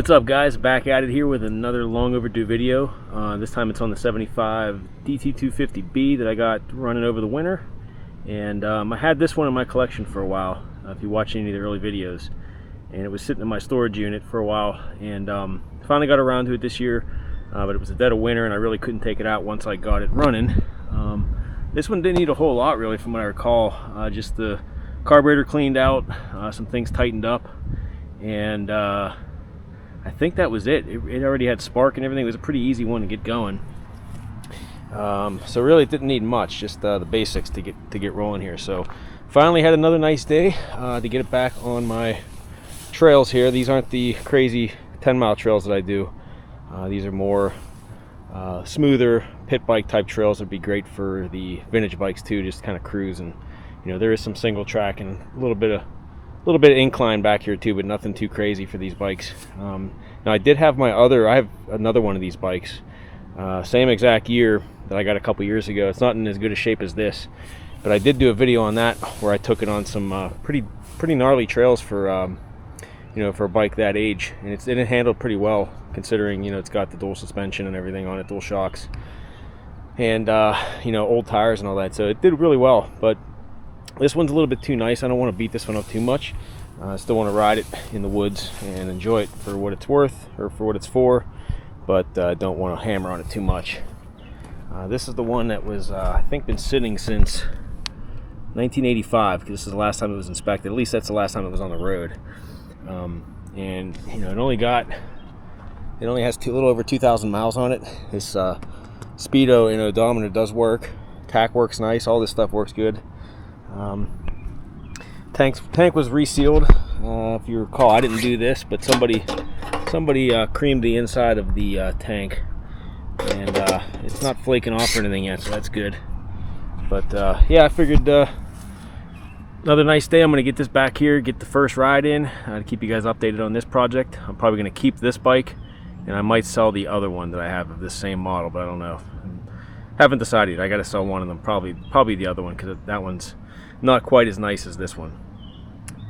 What's up, guys? Back at it here with another long overdue video. This time it's on the 75 DT250B that I got running over the winter. And I had this one in my collection for a while, if you watch any of the early videos. And it was sitting in my storage unit for a while. And finally got around to it this year, but it was the dead of winter and I really couldn't take it out once I got it running. This one didn't need a whole lot really from what I recall. Just the carburetor cleaned out, some things tightened up, and I think that was it. It already had spark and everything. It was a pretty easy one to get going. So really it didn't need much, just the basics to get rolling here. So finally had another nice day to get it back on my trails here. These aren't the crazy 10-mile trails that I do. These are more smoother pit bike type trails. That'd be great for the vintage bikes too, just kind of cruise. And you know, there is some single track and a little bit of incline back here too, but nothing too crazy for these bikes. Now I did have I have another one of these bikes, same exact year that I got a couple years ago. It's not in as good a shape as this, but I did do a video on that where I took it on some pretty gnarly trails for you know, for a bike that age, and it handled pretty well considering, you know, it's got the dual suspension and everything on it, dual shocks, and you know, old tires and all that, so it did really well. But this one's a little bit too nice. I don't want to beat this one up too much. I still want to ride it in the woods and enjoy it for what it's worth, or for what it's for, but don't want to hammer on it too much. This is the one that was, I think, been sitting since 1985, because this is the last time it was inspected. At least that's the last time it was on the road. And you know, it only has a little over 2,000 miles on it. This speedo and odometer does work. Tack works nice. All this stuff works good. Tank was resealed. If you recall, I didn't do this, but somebody creamed the inside of the tank, and it's not flaking off or anything yet, so that's good. But yeah, I figured another nice day. I'm going to get this back here, get the first ride in, to keep you guys updated on this project. I'm probably going to keep this bike, and I might sell the other one that I have of this same model, but I don't know. Haven't decided. I got to sell one of them, probably the other one, because that one's not quite as nice as this one.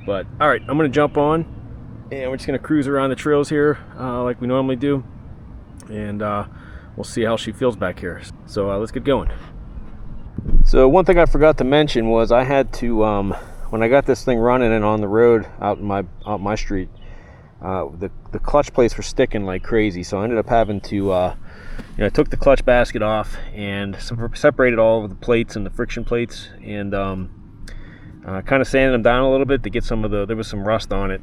But all right, I'm going to jump on, and we're just going to cruise around the trails here like we normally do, and we'll see how she feels back here. So let's get going. So one thing I forgot to mention was I had to, when I got this thing running and on the road out my street, the clutch plates were sticking like crazy. So I ended up having to, you know, I took the clutch basket off and separated all of the plates and the friction plates, and kind of sanded them down a little bit to get there was some rust on it,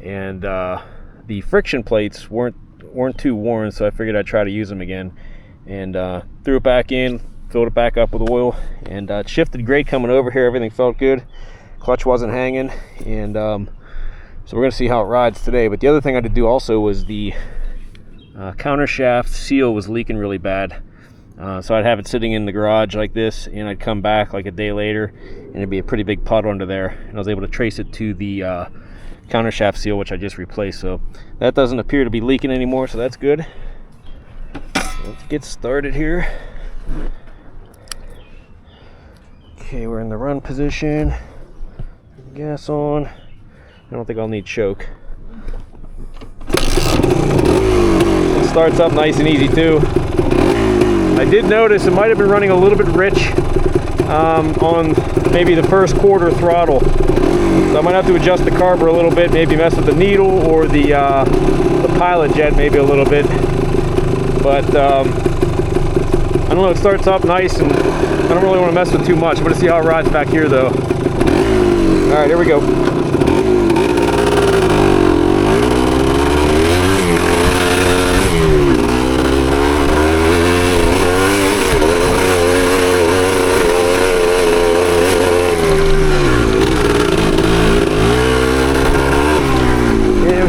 and the friction plates weren't too worn, so I figured I'd try to use them again, and threw it back in, filled it back up with oil, and it shifted great coming over here. Everything felt good. Clutch wasn't hanging, and so we're gonna see how it rides today. But the other thing I had to do also was the counter shaft seal was leaking really bad. So I'd have it sitting in the garage like this, and I'd come back like a day later and it'd be a pretty big puddle under there, and I was able to trace it to the counter shaft seal, which I just replaced. So that doesn't appear to be leaking anymore, so that's good. Let's get started here. Okay, we're in the run position. Gas on. I don't think I'll need choke. It starts up nice and easy too. I did notice it might have been running a little bit rich on maybe the first quarter throttle. So I might have to adjust the carburetor a little bit, maybe mess with the needle or the pilot jet maybe a little bit. But I don't know, it starts up nice, and I don't really want to mess with too much. I'm going to see how it rides back here though. Alright, here we go.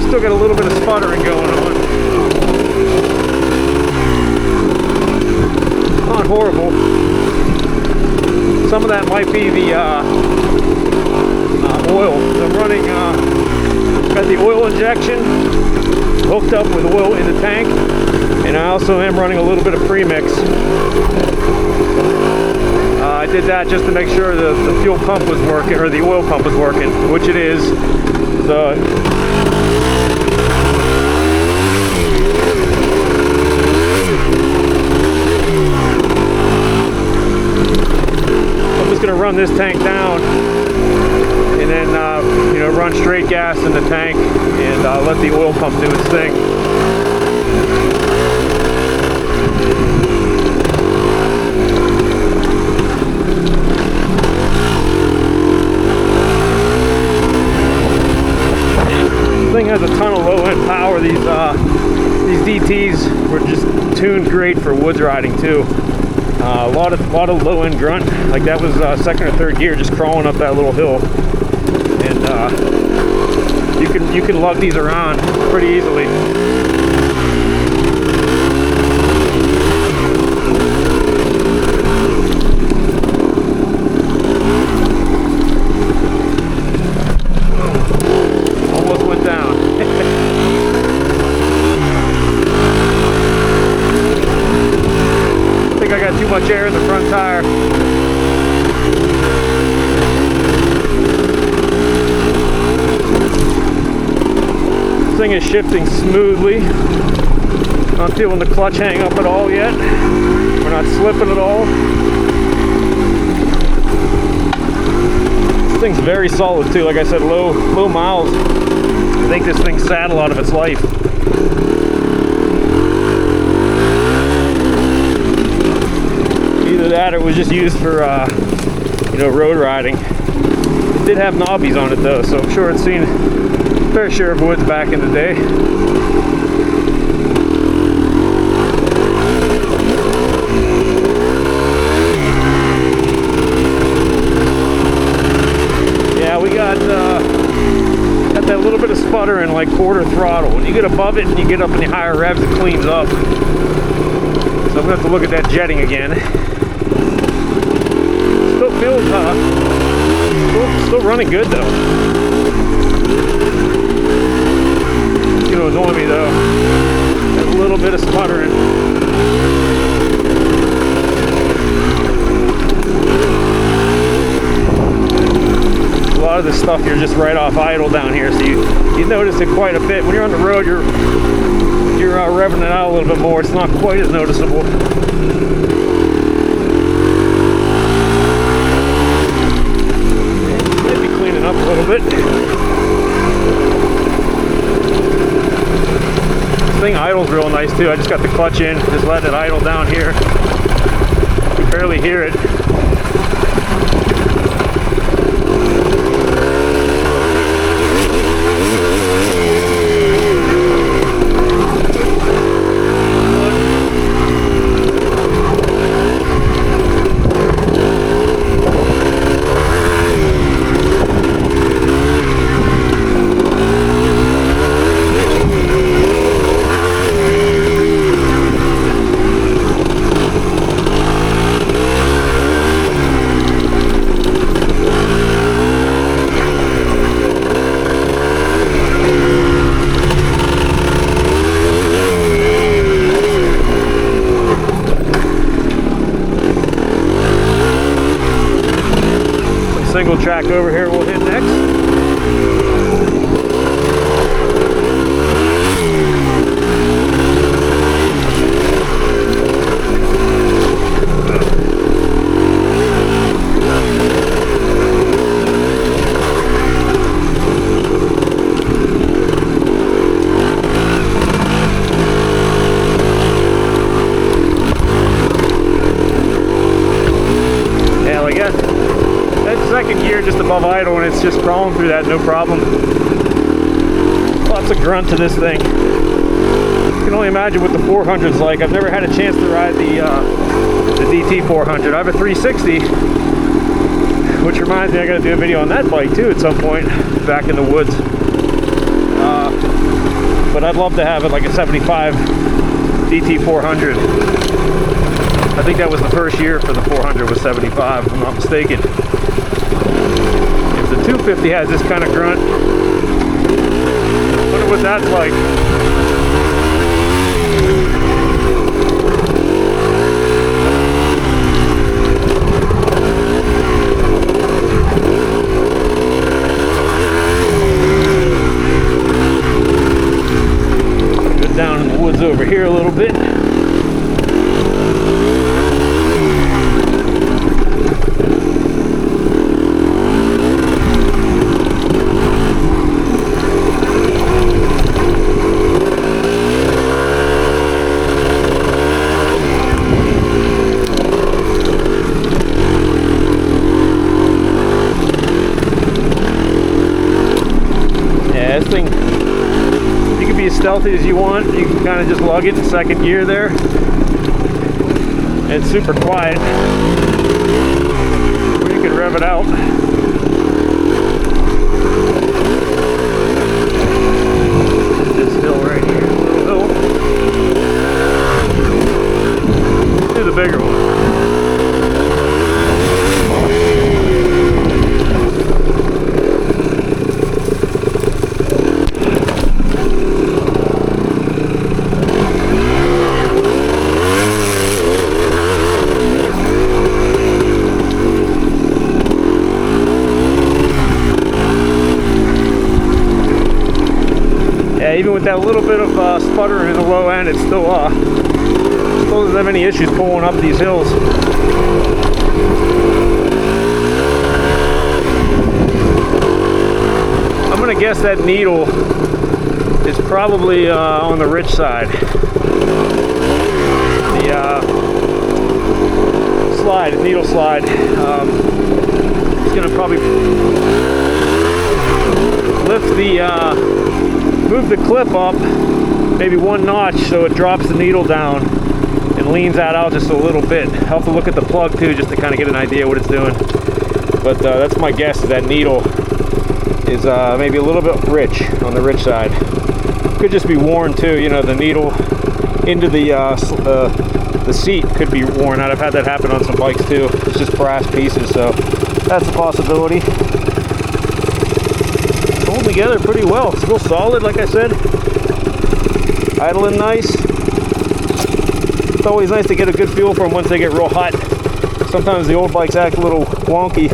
Still got a little bit of sputtering going on. Not horrible. Some of that might be the oil. So I'm running, got the oil injection hooked up with oil in the tank, and I also am running a little bit of premix. I did that just to make sure the fuel pump was working, or the oil pump was working, which it is. So run this tank down and then you know, run straight gas in the tank and let the oil pump do its thing. This thing has a ton of low end power. These DTs were just tuned great for woods riding too. A lot of low end grunt, like that was second or third gear, just crawling up that little hill, and you can lug these around pretty easily. Almost went down. I got too much air in the front tire. This thing is shifting smoothly. Not feeling the clutch hang up at all yet. We're not slipping at all. This thing's very solid too. Like I said, low miles. I think this thing sat a lot of its life. That it was just used for you know, road riding. It did have knobbies on it though, so I'm sure it's seen a fair share of woods back in the day. Yeah, we got that little bit of sputtering, like quarter throttle. When you get above it and you get up in the higher revs, it cleans up. So I'm gonna have to look at that jetting again. Still feels still running good though. It's gonna annoy me though. There's a little bit of sputtering. A lot of this stuff you're just right off idle down here, so you notice it quite a bit. When you're on the road, you're revving it out a little bit more. It's not quite as noticeable. Up a little bit. This thing idles real nice too. I just got the clutch in, just let it idle down here. You can barely hear it. Single track over here we'll hit next. Yeah, like that second gear just above idle and it's just crawling through that no problem. Lots of grunt to this thing. You can only imagine what the 400's like. I've never had a chance to ride the DT400. I have a 360, which reminds me I got to do a video on that bike too at some point back in the woods. But I'd love to have it like a 75 DT400. I think that was the first year for the 400 was 75, if I'm not mistaken. If the 250 has this kind of grunt, I wonder what that's like. Go down in the woods over here a little bit. thing, you can be as stealthy as you want. You can kind of just lug it in second gear there. It's super quiet. Or you can rev it out. This hill right here, little hill. Do the bigger one. Even with that little bit of sputtering in the low end, it still doesn't have any issues pulling up these hills. I'm gonna guess that needle is probably on the rich side. The needle slide. It's gonna probably lift move the clip up maybe one notch so it drops the needle down and leans that out just a little bit. I'll have to look at the plug too just to kind of get an idea what it's doing. But that's my guess, is that needle is maybe a little bit rich, on the rich side. Could just be worn too, you know, the needle into the seat could be worn out. I've had that happen on some bikes too. It's just brass pieces, so that's a possibility. Holding together pretty well. It's real solid, like I said. Idling nice. It's always nice to get a good feel for them once they get real hot. Sometimes the old bikes act a little wonky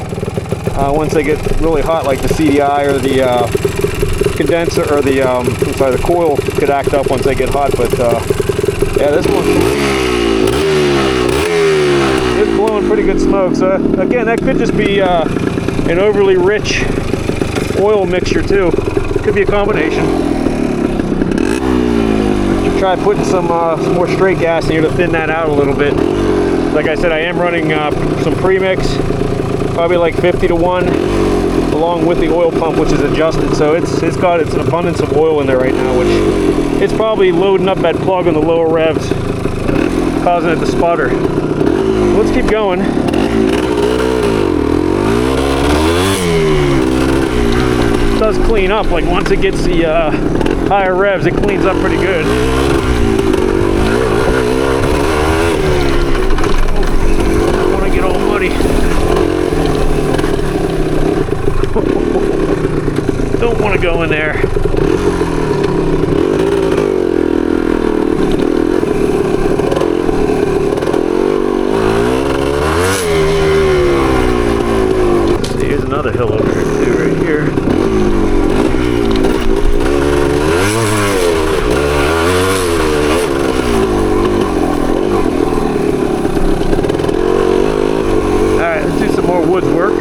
once they get really hot, like the CDI or the condenser, or the the coil could act up once they get hot. But yeah, this one is blowing pretty good smoke. So again, that could just be an overly rich oil mixture too. Could be a combination. Should try putting some more straight gas in here to thin that out a little bit. Like I said, I am running some premix, probably like 50-to-1, along with the oil pump, which is adjusted. So it's an abundance of oil in there right now, which it's probably loading up that plug on the lower revs, causing it to sputter. Let's keep going. It does clean up, like once it gets the higher revs, it cleans up pretty good. Don't want to get all muddy. Don't want to go in there. Here's another hill over here too, right here. Alright, let's do some more woods work.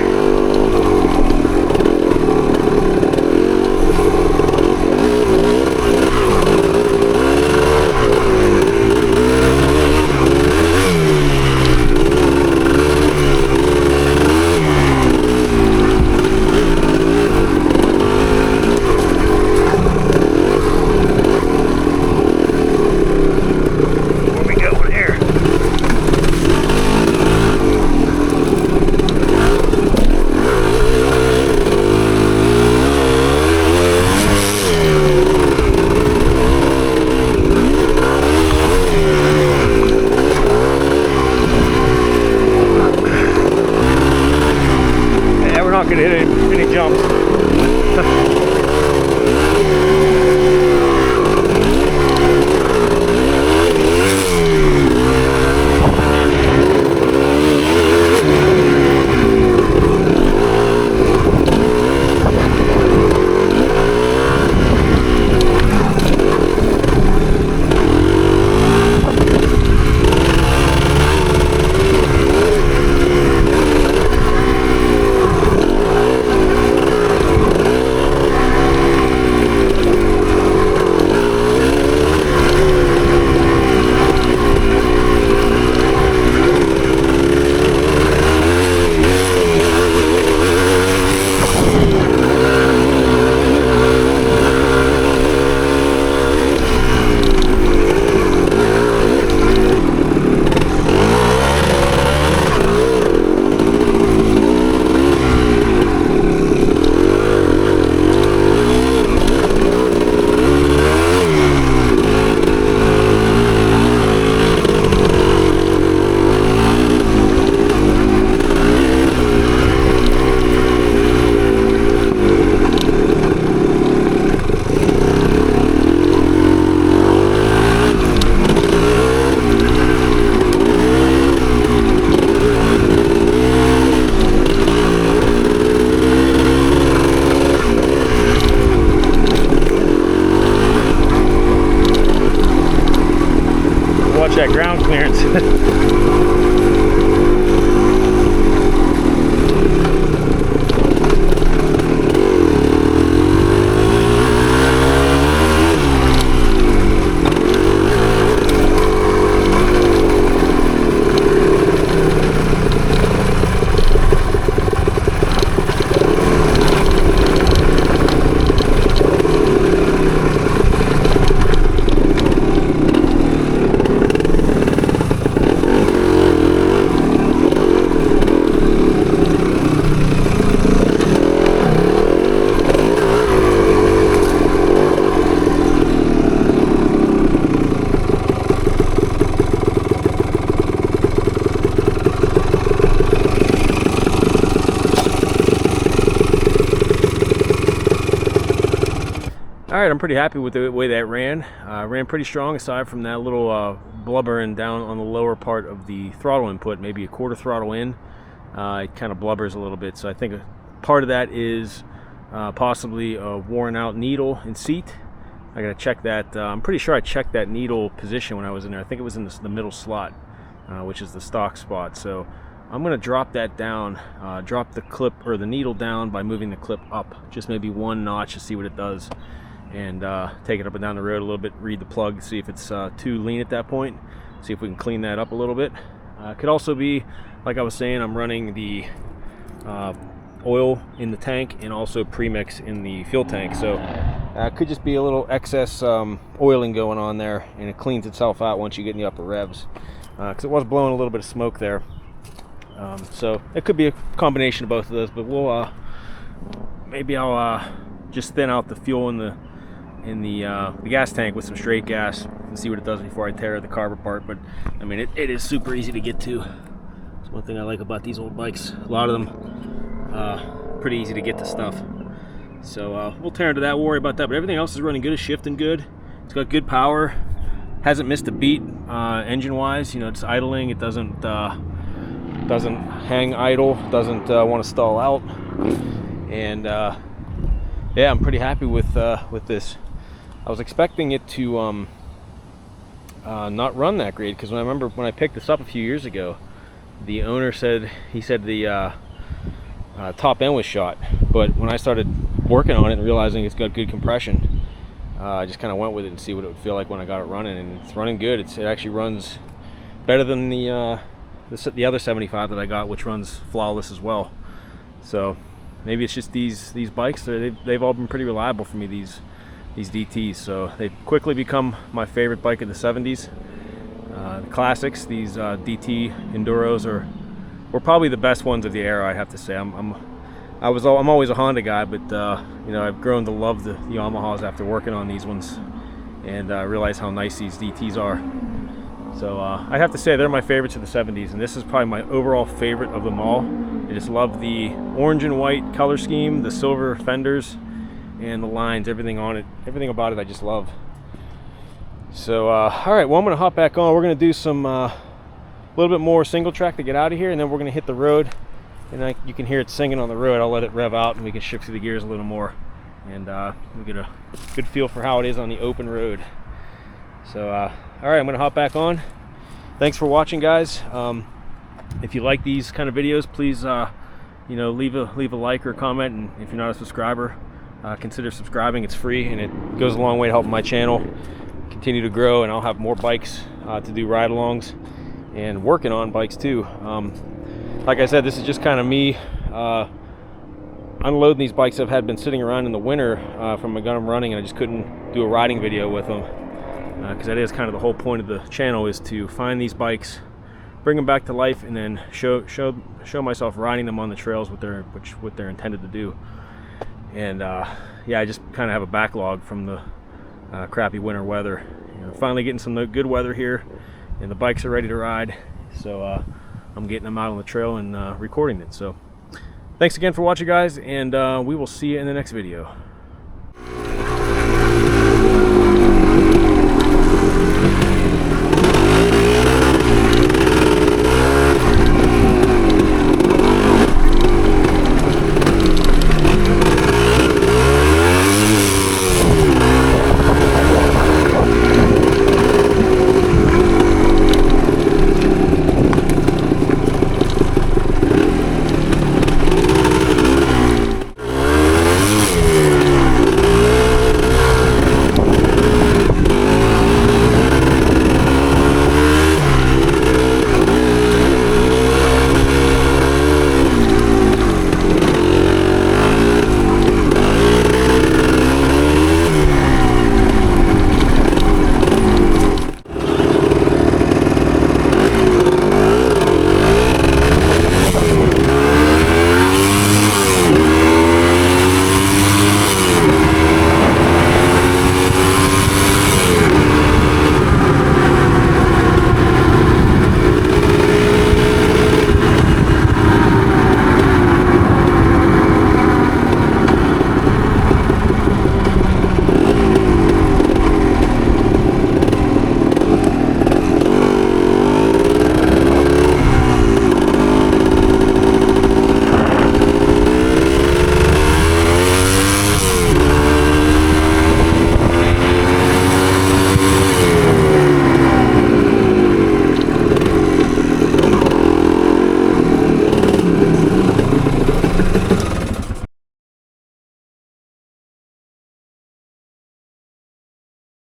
watch that ground clearance. Alright, I'm pretty happy with the way that ran. Ran pretty strong aside from that little blubbering down on the lower part of the throttle input, maybe a quarter throttle in. It kind of blubbers a little bit, so I think part of that is possibly a worn out needle and seat. I gotta check that. I'm pretty sure I checked that needle position when I was in there. I think it was in the middle slot, which is the stock spot. So I'm gonna drop that down, drop the clip or the needle down by moving the clip up, just maybe one notch to see what it does. And take it up and down the road a little bit, read the plug, see if it's too lean at that point, see if we can clean that up a little bit. Could also be, like I was saying, I'm running the oil in the tank and also premix in the fuel tank, so could just be a little excess oiling going on there, and it cleans itself out once you get in the upper revs, because it was blowing a little bit of smoke there. So it could be a combination of both of those, but we'll maybe I'll just thin out the fuel in the gas tank with some straight gas and see what it does before I tear the carb apart. But I mean, it is super easy to get to. That's one thing I like about these old bikes. A lot of them pretty easy to get to stuff. So we'll tear into that, we'll worry about that. But everything else is running good, is shifting good. It's got good power, hasn't missed a beat engine wise. You know, it's idling, it doesn't hang idle, doesn't want to stall out. And yeah, I'm pretty happy with this. I was expecting it to not run that great, because I remember when I picked this up a few years ago, the owner said the top end was shot, but when I started working on it and realizing it's got good compression, I just kind of went with it and see what it would feel like when I got it running, and it's running good. It actually runs better than the other 75 that I got, which runs flawless as well. So maybe it's just these bikes, they've all been pretty reliable for me, these DTs. So they've quickly become my favorite bike of the 70s. The classics, these DT Enduros were probably the best ones of the era, I have to say. I'm always a Honda guy, but you know, I've grown to love the Yamahas after working on these ones, and realize how nice these DTs are. So I have to say they're my favorites of the 70s, and this is probably my overall favorite of them all. I just love the orange and white color scheme, the silver fenders, and the lines, everything on it, everything about it I just love. So all right, well, I'm gonna hop back on. We're gonna do some a little bit more single track to get out of here, and then we're gonna hit the road, and you can hear it singing on the road. I'll let it rev out and we can shift through the gears a little more, and we'll get a good feel for how it is on the open road. So all right, I'm gonna hop back on. Thanks for watching, guys. If you like these kind of videos, please you know, leave a like or comment, and if you're not a subscriber, consider subscribing. It's free, and it goes a long way to helping my channel continue to grow, and I'll have more bikes to do ride-alongs and working on bikes too. Like I said, this is just kind of me unloading these bikes I've had been sitting around in the winter from my gun I'm running, and I just couldn't do a riding video with them, because that is kind of the whole point of the channel, is to find these bikes, bring them back to life, and then show myself riding them on the trails what they're intended to do. And yeah, I just kind of have a backlog from the crappy winter weather. You know, finally getting some good weather here, and the bikes are ready to ride. So I'm getting them out on the trail and recording it. So thanks again for watching, guys, and we will see you in the next video.